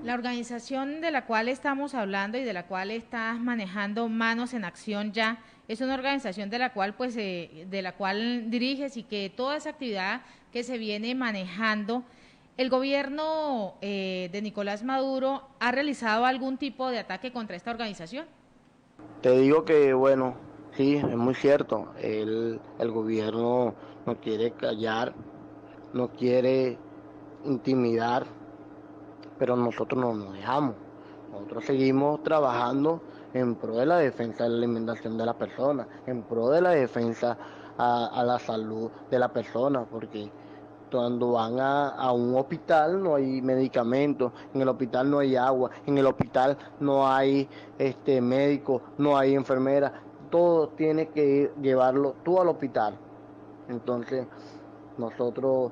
La organización de la cual estamos hablando y de la cual estás manejando, Manos en Acción Ya, es una organización de la cual de la cual diriges y que toda esa actividad que se viene manejando, ¿el gobierno de Nicolás Maduro ha realizado algún tipo de ataque contra esta organización? Te digo que, bueno, sí, es muy cierto. El gobierno no quiere callar, no quiere intimidar, pero nosotros no nos dejamos. Nosotros seguimos trabajando en pro de la defensa de la alimentación de la persona, en pro de la defensa a la salud de la persona, porque cuando van a un hospital no hay medicamentos, en el hospital no hay agua, en el hospital no hay médico, no hay enfermera, todo tiene que llevarlo tú al hospital. Entonces nosotros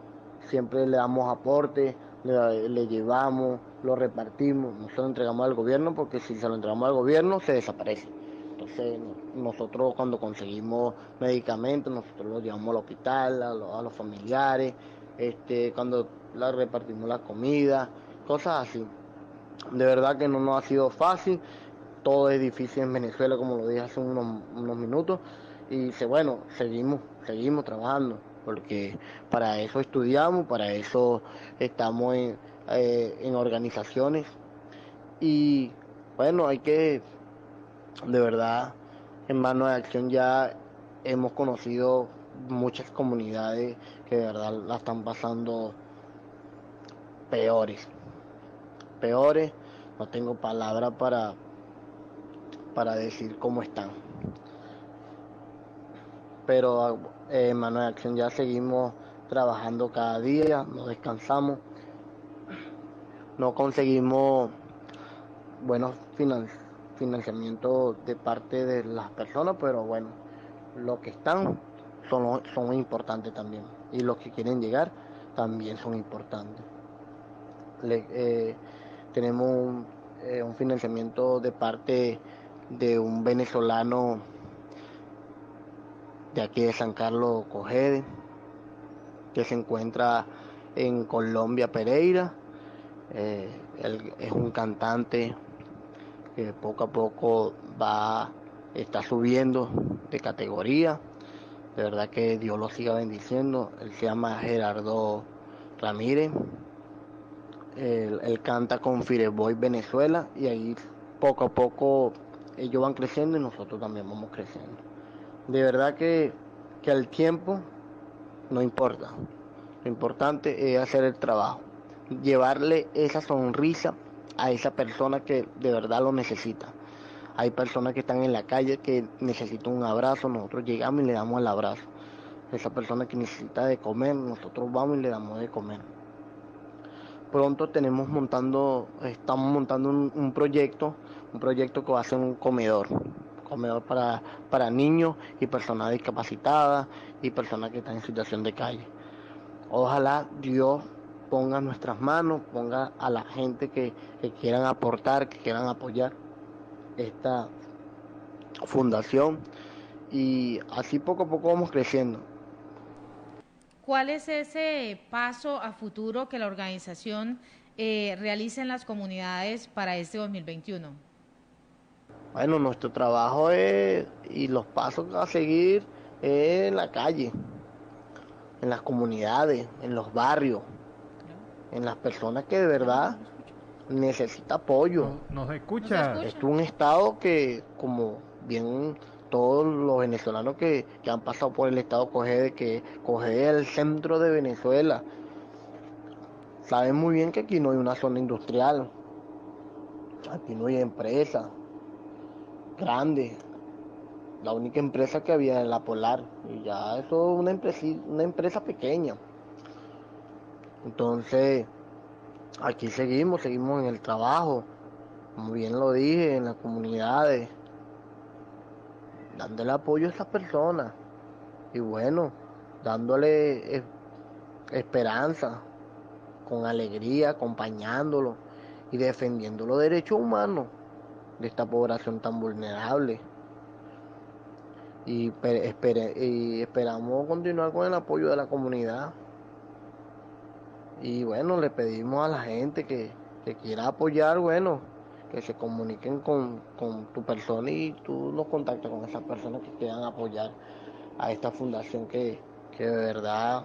siempre le damos aporte, le llevamos, lo repartimos, no se lo entregamos al gobierno porque si se lo entregamos al gobierno se desaparece. Entonces nosotros cuando conseguimos medicamentos, nosotros los llevamos al hospital, a los familiares, cuando repartimos la comida, cosas así. De verdad que no nos ha sido fácil, todo es difícil en Venezuela, como lo dije hace unos minutos, y bueno, seguimos trabajando, porque para eso estudiamos, para eso estamos en organizaciones, y bueno, hay que, de verdad, en Manos de Acción Ya hemos conocido muchas comunidades que de verdad la están pasando peores, peores, no tengo palabra para decir cómo están. Pero Mano de Acción ya seguimos trabajando cada día, no descansamos, no conseguimos buenos financiamientos de parte de las personas, pero bueno, los que están son importantes también, y los que quieren llegar también son importantes. Tenemos un financiamiento de parte de un venezolano de aquí de San Carlos Cogede, que se encuentra en Colombia, Pereira. Él es un cantante que poco a poco está subiendo de categoría. De verdad que Dios lo siga bendiciendo. Él se llama Gerardo Ramírez. Él canta con Fireboy Venezuela, y ahí poco a poco ellos van creciendo y nosotros también vamos creciendo. De verdad que el tiempo no importa. Lo importante es hacer el trabajo, llevarle esa sonrisa a esa persona que de verdad lo necesita. Hay personas que están en la calle que necesitan un abrazo, nosotros llegamos y le damos el abrazo. Esa persona que necesita de comer, nosotros vamos y le damos de comer. Pronto estamos montando un proyecto que va a ser un comedor para niños y personas discapacitadas y personas que están en situación de calle. Ojalá Dios ponga en nuestras manos, ponga a la gente que quieran aportar, que quieran apoyar esta fundación, y así poco a poco vamos creciendo. ¿Cuál es ese paso a futuro que la organización realiza en las comunidades para este 2021? Bueno, nuestro trabajo y los pasos a seguir es en la calle, en las comunidades, en los barrios, en las personas que de verdad necesitan apoyo. ¿Nos escucha? Esto es un estado que, como bien todos los venezolanos que han pasado por el estado Cogede, que Cogede es el centro de Venezuela, saben muy bien que aquí no hay una zona industrial, aquí no hay empresa grande. La única empresa que había era la Polar, y ya eso es una empresa pequeña. Entonces, aquí seguimos en el trabajo, como bien lo dije, en las comunidades, dándole apoyo a esas personas, y bueno, dándole esperanza, con alegría, acompañándolo y defendiendo los derechos humanos de esta población tan vulnerable. Y esperamos continuar con el apoyo de la comunidad. Y bueno, le pedimos a la gente que quiera apoyar, bueno, que se comuniquen con tu persona, y tú los contactas con esas personas que quieran apoyar a esta fundación que de verdad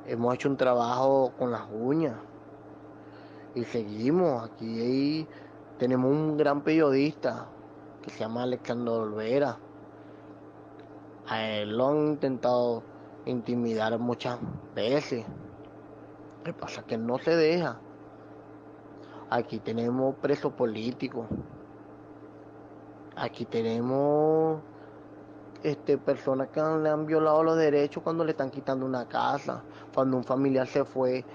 hemos hecho un trabajo con las uñas y seguimos. Aquí tenemos un gran periodista que se llama Alexander Olvera. A él lo han intentado intimidar muchas veces. Lo que pasa es que no se deja. Aquí tenemos presos políticos. Aquí tenemos personas que le han violado los derechos cuando le están quitando una casa. Cuando un familiar se fue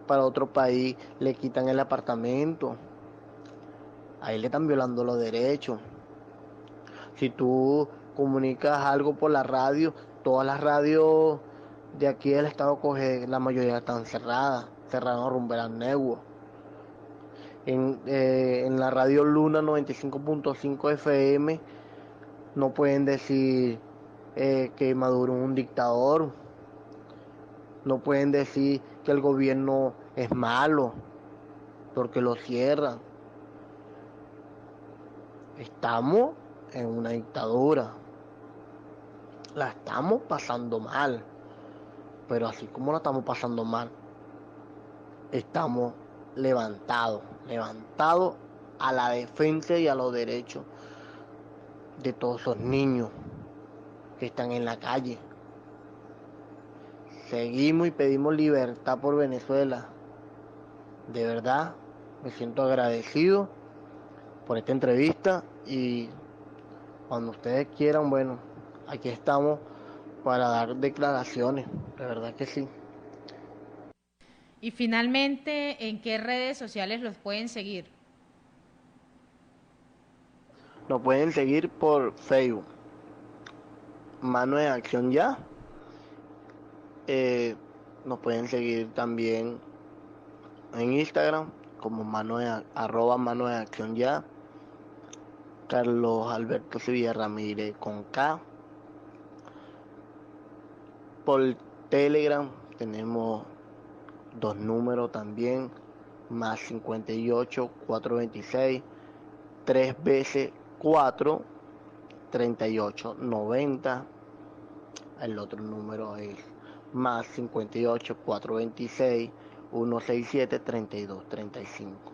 para otro país, le quitan el apartamento. Ahí le están violando los derechos. Si tú comunicas algo por la radio, todas las radios de aquí del estado Coge, la mayoría están cerradas. Cerraron Rumbera Network. En la radio Luna 95.5 FM no pueden decir que Maduro es un dictador. No pueden decir que el gobierno es malo, porque lo cierran. Estamos en una dictadura. La estamos pasando mal. Pero así como la estamos pasando mal, estamos levantados a la defensa y a los derechos de todos esos niños, que están en la calle. Seguimos y pedimos libertad por Venezuela. De verdad, me siento agradecido por esta entrevista y cuando ustedes quieran, bueno, aquí estamos para dar declaraciones, de verdad que sí. Y finalmente, ¿en qué redes sociales los pueden seguir? Nos pueden seguir por Facebook, Mano de Acción Ya. Nos pueden seguir también en Instagram como Mano de Acción Ya. Carlos Alberto Sevilla Ramírez con K. Por Telegram tenemos 2 números también, más 58 426 3 veces 4 38 90. El otro número es más 58 426 167 32 35.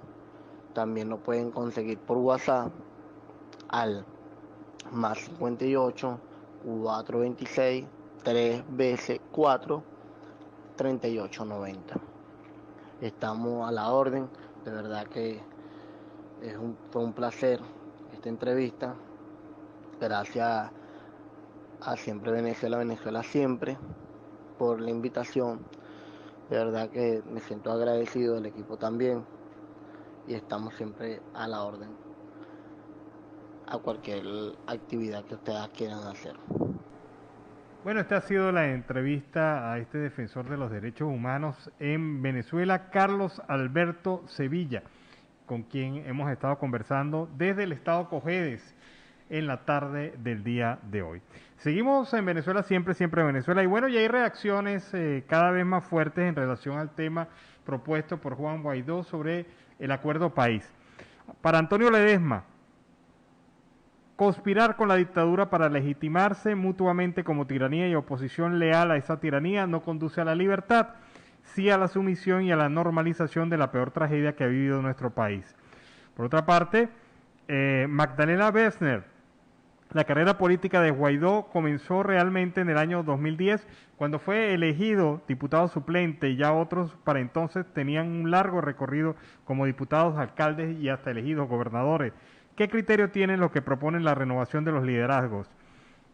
También nos pueden conseguir por WhatsApp al más 58 426 3 veces 4 38 90. Estamos a la orden, de verdad que fue un placer esta entrevista. Gracias a Siempre Venezuela, Venezuela Siempre, por la invitación. De verdad que me siento agradecido, del equipo también, y estamos siempre a la orden a cualquier actividad que ustedes quieran hacer. Bueno, esta ha sido la entrevista a este defensor de los derechos humanos en Venezuela, Carlos Alberto Sevilla, con quien hemos estado conversando desde el estado Cojedes en la tarde del día de hoy. Seguimos en Venezuela siempre, siempre Venezuela. Y bueno, ya hay reacciones cada vez más fuertes en relación al tema propuesto por Juan Guaidó sobre el acuerdo país. Para Antonio Ledesma, conspirar con la dictadura para legitimarse mutuamente como tiranía y oposición leal a esa tiranía no conduce a la libertad, sí a la sumisión y a la normalización de la peor tragedia que ha vivido nuestro país. Por otra parte, Magdalena Bessner, la carrera política de Guaidó comenzó realmente en el año 2010, cuando fue elegido diputado suplente, y ya otros para entonces tenían un largo recorrido como diputados, alcaldes y hasta elegidos gobernadores. ¿Qué criterio tienen los que proponen la renovación de los liderazgos?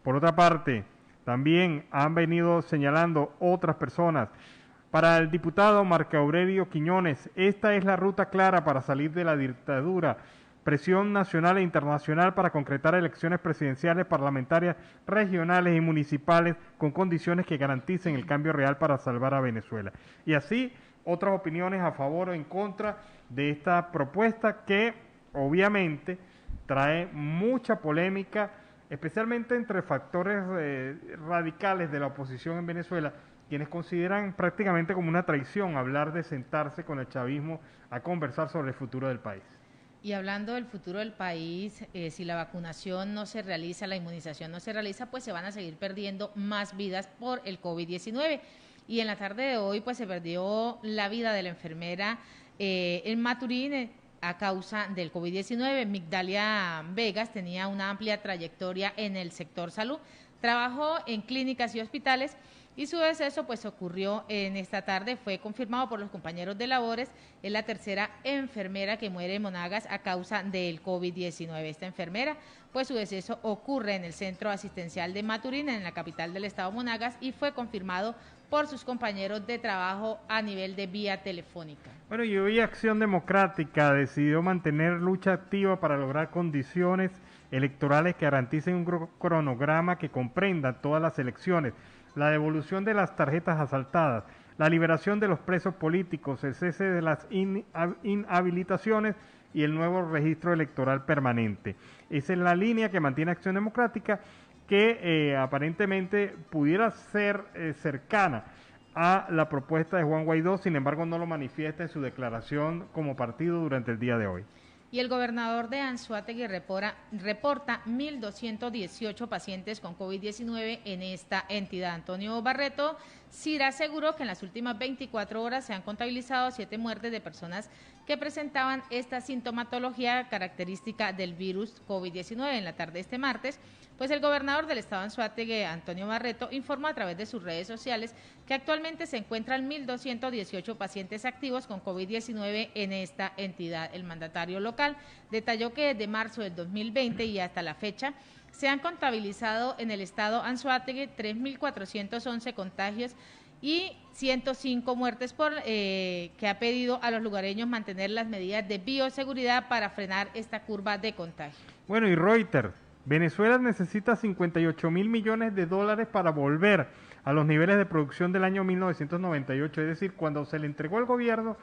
Por otra parte, también han venido señalando otras personas. Para el diputado Marco Aurelio Quiñones, esta es la ruta clara para salir de la dictadura. Presión nacional e internacional para concretar elecciones presidenciales, parlamentarias, regionales y municipales con condiciones que garanticen el cambio real para salvar a Venezuela. Y así, otras opiniones a favor o en contra de esta propuesta que obviamente trae mucha polémica, especialmente entre factores radicales de la oposición en Venezuela, quienes consideran prácticamente como una traición hablar de sentarse con el chavismo a conversar sobre el futuro del país. Y hablando del futuro del país, si la vacunación no se realiza, la inmunización no se realiza, pues se van a seguir perdiendo más vidas por el COVID-19. Y en la tarde de hoy, pues se perdió la vida de la enfermera en Maturín a causa del COVID-19. Migdalia Vegas tenía una amplia trayectoria en el sector salud, trabajó en clínicas y hospitales, y su deceso pues ocurrió en esta tarde, fue confirmado por los compañeros de labores. Es la tercera enfermera que muere en Monagas a causa del COVID-19. Esta enfermera, pues su deceso ocurre en el Centro Asistencial de Maturín, en la capital del estado Monagas, y fue confirmado por sus compañeros de trabajo a nivel de vía telefónica. Bueno, y hoy Acción Democrática decidió mantener lucha activa para lograr condiciones electorales que garanticen un cronograma que comprenda todas las elecciones, la devolución de las tarjetas asaltadas, la liberación de los presos políticos, el cese de las inhabilitaciones y el nuevo registro electoral permanente. Esa es la línea que mantiene Acción Democrática, que aparentemente pudiera ser cercana a la propuesta de Juan Guaidó, sin embargo no lo manifiesta en su declaración como partido durante el día de hoy. Y el gobernador de Anzoátegui reporta 1.218 pacientes con COVID-19 en esta entidad. Antonio Barreto CIRA aseguró que en las últimas 24 horas se han contabilizado 7 muertes de personas que presentaban esta sintomatología característica del virus COVID-19 en la tarde de este martes, pues el gobernador del estado Anzoátegui, Antonio Barreto, informó a través de sus redes sociales que actualmente se encuentran 1.218 pacientes activos con COVID-19 en esta entidad. El mandatario local detalló que desde marzo del 2020 y hasta la fecha se han contabilizado en el estado Anzoátegui 3.411 contagios y 105 muertes que ha pedido a los lugareños mantener las medidas de bioseguridad para frenar esta curva de contagio. Bueno, y Reuters, Venezuela necesita 58 mil millones de dólares para volver a los niveles de producción del año 1998, es decir, cuando se le entregó el gobierno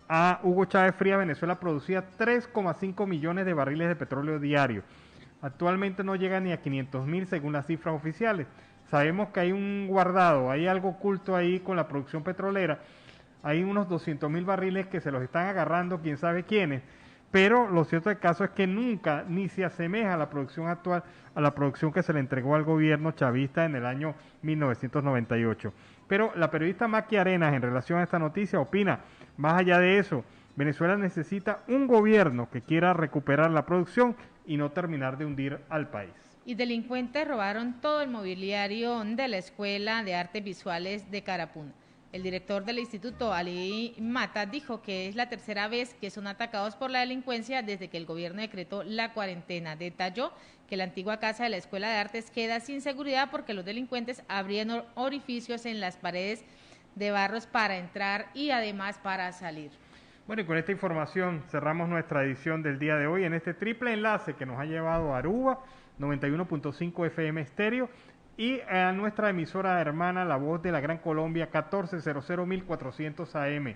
a Hugo Chávez Frías, Venezuela producía 3,5 millones de barriles de petróleo diario. Actualmente no llega ni a 500.000 según las cifras oficiales. Sabemos que hay un guardado, hay algo oculto ahí con la producción petrolera. Hay unos 200.000 barriles que se los están agarrando, quién sabe quiénes. Pero lo cierto del caso es que nunca ni se asemeja a la producción actual, a la producción que se le entregó al gobierno chavista en el año 1998. Pero la periodista Maki Arenas, en relación a esta noticia, opina, más allá de eso, Venezuela necesita un gobierno que quiera recuperar la producción y no terminar de hundir al país. Y delincuentes robaron todo el mobiliario de la Escuela de Artes Visuales de Carapún. El director del instituto, Ali Mata, dijo que es la tercera vez que son atacados por la delincuencia desde que el gobierno decretó la cuarentena. Detalló que la antigua casa de la Escuela de Artes queda sin seguridad porque los delincuentes abrían orificios en las paredes de barros para entrar y además para salir. Bueno, y con esta información cerramos nuestra edición del día de hoy en este triple enlace que nos ha llevado a Aruba, 91.5 FM estéreo, y a nuestra emisora hermana La Voz de la Gran Colombia, 1400 1400 AM,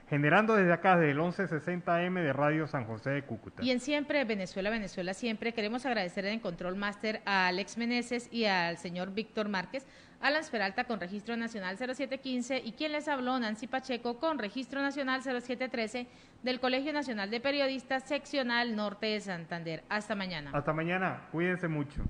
generando desde acá, desde el 1160 AM de Radio San José de Cúcuta. Y en Siempre Venezuela, Venezuela Siempre, queremos agradecer en Control Master a Alex Meneses y al señor Víctor Márquez, Alan Peralta con Registro Nacional 0715 y quien les habló, Nancy Pacheco, con Registro Nacional 0713 del Colegio Nacional de Periodistas Seccional Norte de Santander. Hasta mañana. Hasta mañana, cuídense mucho.